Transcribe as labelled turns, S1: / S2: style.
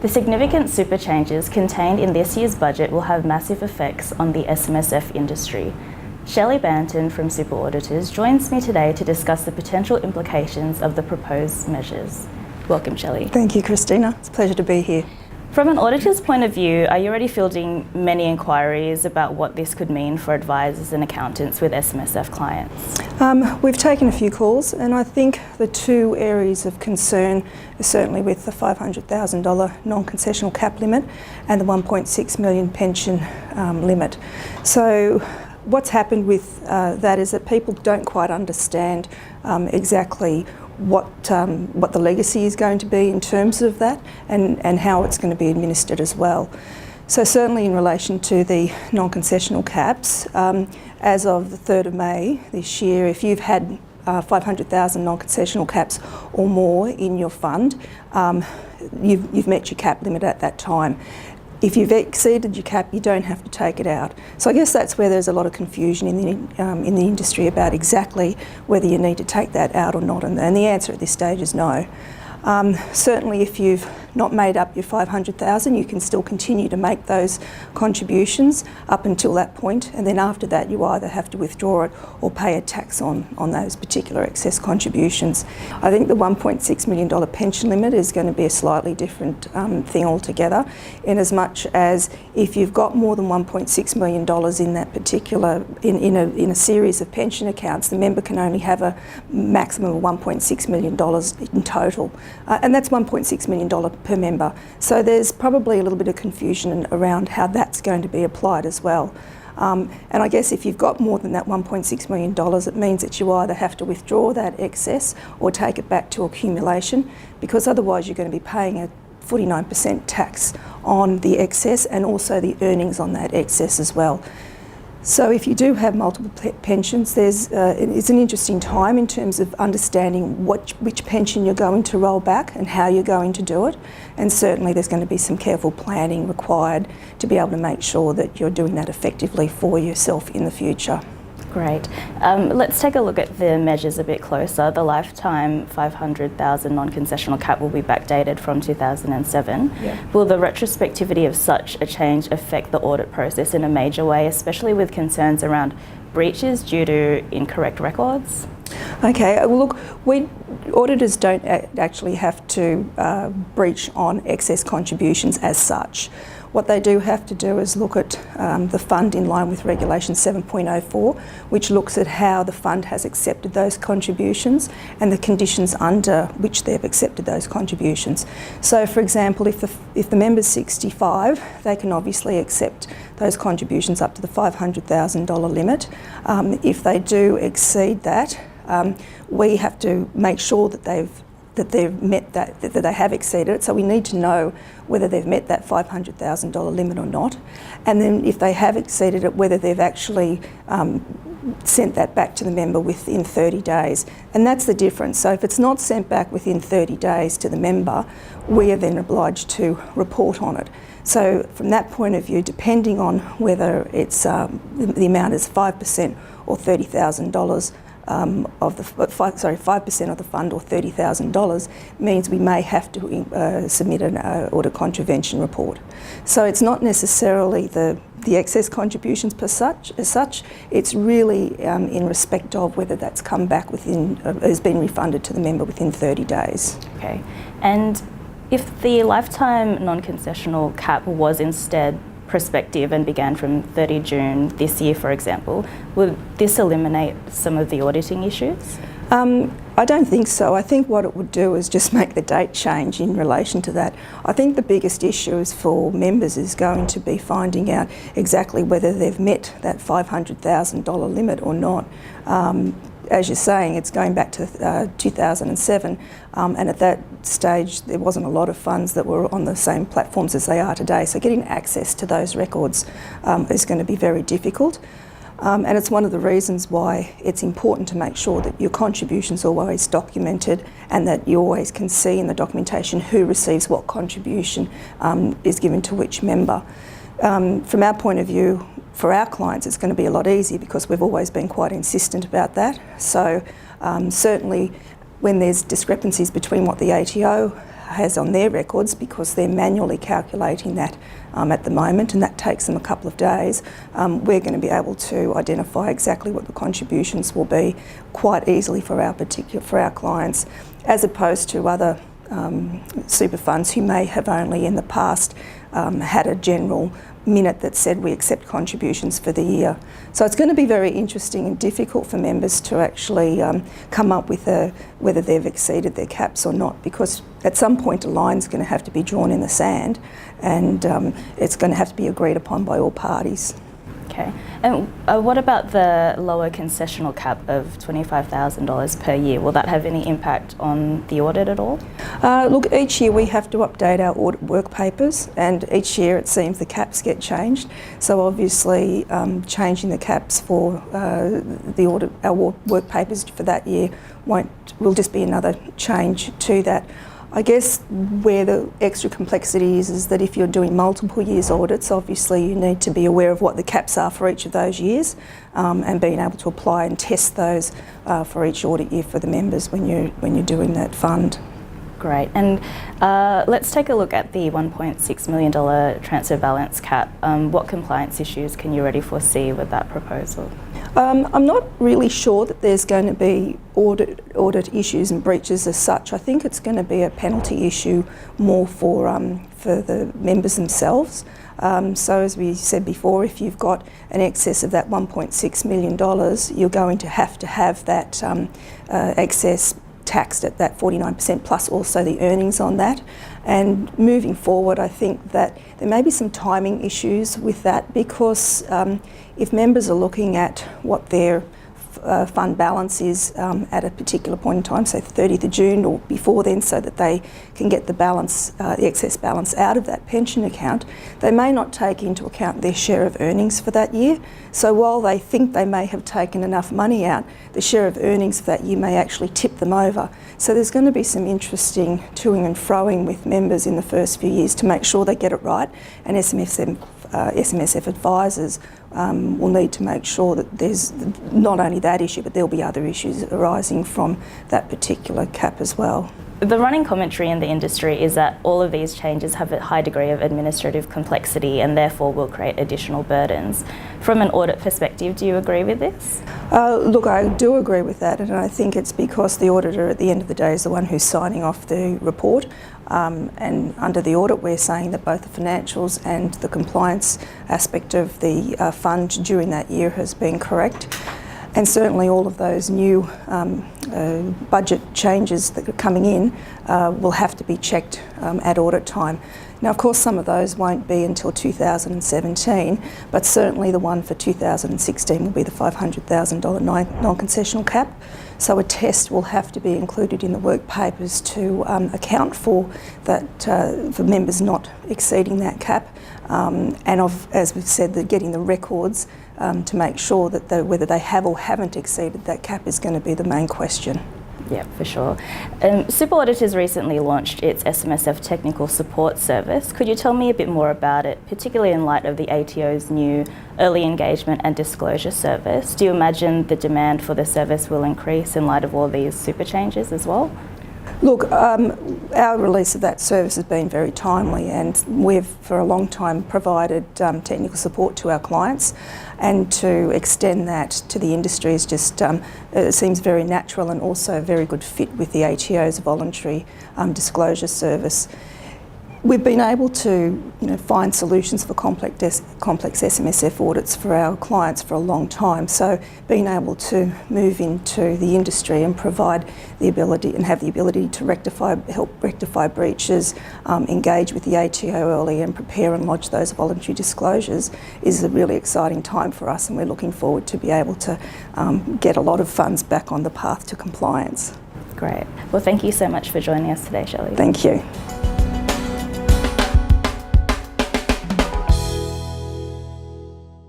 S1: The significant super changes contained in this year's budget will have massive effects on the SMSF industry. Shelley Banton from SuperAuditors joins me today to discuss the potential implications of the proposed measures. Welcome, Shelley.
S2: Thank you, Christina. It's a pleasure to be here.
S1: From an auditor's point of view, are you already fielding many inquiries about what this could mean for advisors and accountants with SMSF clients?
S2: We've taken a few calls, and I think the two areas of concern are certainly with the $500,000 non-concessional cap limit and the $1.6 million pension limit. So what's happened with that is that people don't quite understand exactly what the legacy is going to be in terms of that and how it's going to be administered as well. So certainly in relation to the non-concessional caps, as of the 3rd of May this year, if you've had 500,000 non-concessional caps or more in your fund, you've met your cap limit at that time. If you've exceeded your cap, you don't have to take it out. So I guess that's where there's a lot of confusion in the industry about exactly whether you need to take that out or not, and the answer at this stage is no. Certainly if you've not made up your 500,000, you can still continue to make those contributions up until that point, and then after that you either have to withdraw it or pay a tax on those particular excess contributions. I think the $1.6 million pension limit is going to be a slightly different thing altogether, in as much as if you've got more than $1.6 million in that particular, in a series of pension accounts, the member can only have a maximum of $1.6 million in total, and that's $1.6 million per member. So there's probably a little bit of confusion around how that's going to be applied as well. And I guess if you've got more than that $1.6 million, it means that you either have to withdraw that excess or take it back to accumulation, because otherwise you're going to be paying a 49% tax on the excess and also the earnings on that excess as well. So if you do have multiple pensions, it's an interesting time in terms of understanding which pension you're going to roll back and how you're going to do it. And certainly there's going to be some careful planning required to be able to make sure that you're doing that effectively for yourself in the future.
S1: Great. Let's take a look at the measures a bit closer. The lifetime 500,000 non-concessional cap will be backdated from 2007.
S2: Yeah.
S1: Will the retrospectivity of such a change affect the audit process in a major way, especially with concerns around breaches due to incorrect records?
S2: Okay, well look, auditors don't actually have to breach on excess contributions as such. What they do have to do is look at the fund in line with Regulation 7.04, which looks at how the fund has accepted those contributions and the conditions under which they've accepted those contributions. So, for example, if the member's 65, they can obviously accept those contributions up to the $500,000 limit. If they do exceed that, we have to make sure that they've met that they have exceeded it. So we need to know whether they've met that $500,000 limit or not. And then if they have exceeded it, whether they've actually sent that back to the member within 30 days. And that's the difference. So if it's not sent back within 30 days to the member, we are then obliged to report on it. So from that point of view, depending on whether it's the amount is 5% or $30,000, 5% of the fund or $30,000 means we may have to submit an audit contravention report. So it's not necessarily the excess contributions as such, it's really in respect of whether that's come back has been refunded to the member within 30 days.
S1: Okay, and if the lifetime non-concessional cap was instead prospective and began from 30 June this year, for example, would this eliminate some of the auditing issues?
S2: I don't think so. I think what it would do is just make the date change in relation to that. I think the biggest issue is for members is going to be finding out exactly whether they've met that $500,000 limit or not. As you're saying, it's going back to 2007, and at that stage there wasn't a lot of funds that were on the same platforms as they are today, so getting access to those records is going to be very difficult. And it's one of the reasons why it's important to make sure that your contributions are always documented and that you always can see in the documentation who receives what contribution is given to which member. From our point of view, for our clients, it's going to be a lot easier because we've always been quite insistent about that. So certainly when there's discrepancies between what the ATO has on their records, because they're manually calculating that at the moment, and that takes them a couple of days. We're going to be able to identify exactly what the contributions will be quite easily for our clients, as opposed to other super funds who may have only in the past had a general minute that said we accept contributions for the year. So it's going to be very interesting and difficult for members to actually come up with whether they've exceeded their caps or not, because at some point a line's going to have to be drawn in the sand, and it's going to have to be agreed upon by all parties.
S1: Okay, and what about the lower concessional cap of $25,000 per year? Will that have any impact on the audit at all?
S2: Look, each year we have to update our audit work papers, and each year it seems the caps get changed. So obviously changing the caps for our work papers for that year will just be another change to that. I guess where the extra complexity is that if you're doing multiple years audits, obviously you need to be aware of what the caps are for each of those years, and being able to apply and test those for each audit year for the members when you're doing that fund.
S1: Great, and let's take a look at the $1.6 million transfer balance cap. What compliance issues can you already foresee with that proposal?
S2: I'm not really sure that there's going to be audit issues and breaches as such. I think it's going to be a penalty issue more for the members themselves. So as we said before, if you've got an excess of that $1.6 million, you're going to have that excess taxed at that 49% plus also the earnings on that. And moving forward, I think that there may be some timing issues with that, because if members are looking at what their fund balance is at a particular point in time, say the 30th of June or before then, so that they can get the balance, the excess balance out of that pension account, they may not take into account their share of earnings for that year. So while they think they may have taken enough money out, the share of earnings for that year may actually tip them over. So there's going to be some interesting toing and froing with members in the first few years to make sure they get it right, and SMSF advisors will need to make sure that there's not only that issue, but there'll be other issues arising from that particular cap as well.
S1: The running commentary in the industry is that all of these changes have a high degree of administrative complexity and therefore will create additional burdens. From an audit perspective, do you agree with this?
S2: Look, I do agree with that, and I think it's because the auditor at the end of the day is the one who's signing off the report. And under the audit, we're saying that both the financials and the compliance aspect of the fund during that year has been correct. And certainly all of those new budget changes that are coming in will have to be checked at audit time. Now, of course, some of those won't be until 2017, but certainly the one for 2016 will be the $500,000 non-concessional cap. So a test will have to be included in the work papers to account for that, for members not exceeding that cap, as we've said, getting the records to make sure that whether they have or haven't exceeded that cap is going to be the main question.
S1: Yeah, for sure. SuperAuditors recently launched its SMSF technical support service. Could you tell me a bit more about it, particularly in light of the ATO's new early engagement and disclosure service? Do you imagine the demand for the service will increase in light of all these super changes as well?
S2: Look, our release of that service has been very timely, and we've for a long time provided technical support to our clients, and to extend that to the industry is just it seems very natural and also a very good fit with the ATO's voluntary disclosure service. We've been able to find solutions for complex SMSF audits for our clients for a long time, so being able to move into the industry and provide the ability and have the ability to help rectify breaches, engage with the ATO early and prepare and lodge those voluntary disclosures is a really exciting time for us, and we're looking forward to be able to get a lot of funds back on the path to compliance.
S1: Great. Well, thank you so much for joining us today, Shelley.
S2: Thank you.